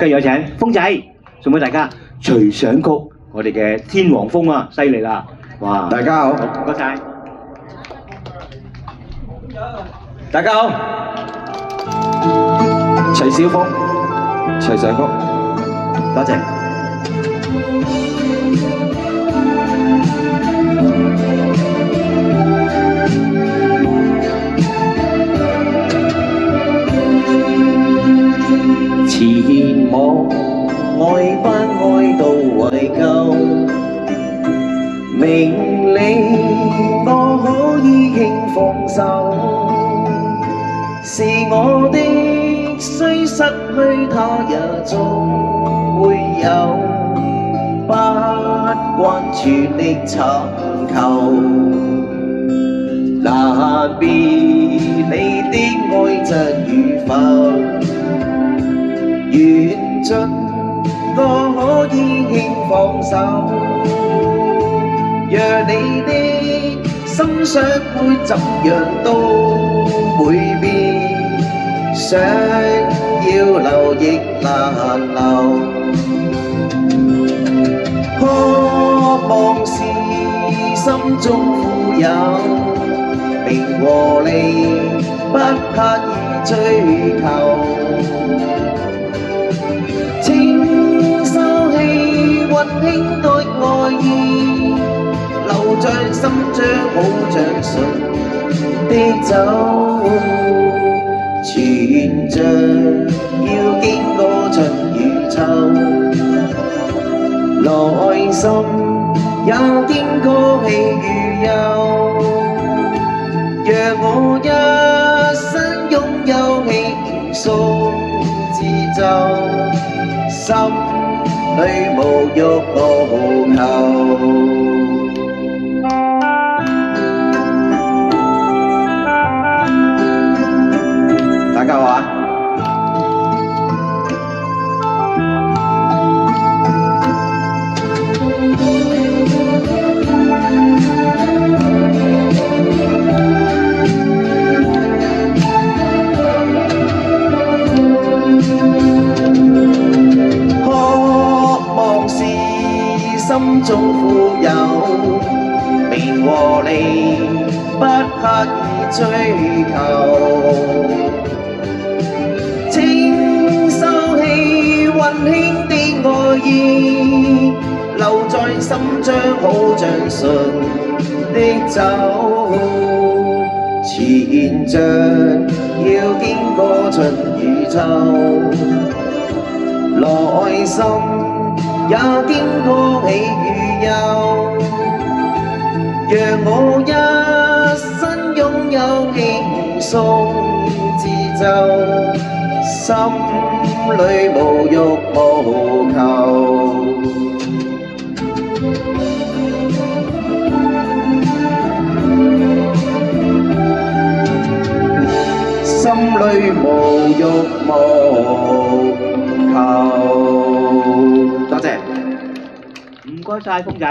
跟住有請風仔送俾大家隨想曲，我哋嘅天王風啊，犀利啦！哇！大家好，唔該晒。大家好，徐小鳳，隨想曲，多謝。前往愛不愛到懷舊，命令我可以輕放手，是我的雖失去它也總會有，不慣全力尋求，難辨你的愛真與否。緣盡我可以輕放手，若你的心想會怎樣都會變，想要留亦難留，渴望是心中富有，名和利不刻意追求。請收起溫馨的愛意，留在心將好像純的酒，存着要經過春與秋，內心也經過喜與憂，讓我一生擁有輕鬆節奏。心裏無欲無求。大家好啊！心中富有，名和利不刻意追求，請收起溫馨的愛意，留在心將好像純的酒，前仗要經過春與秋，內心也經過喜與憂，讓我一生擁有輕鬆節奏，心裏無欲無求。心裏無欲無求。多謝。唔該晒，風仔。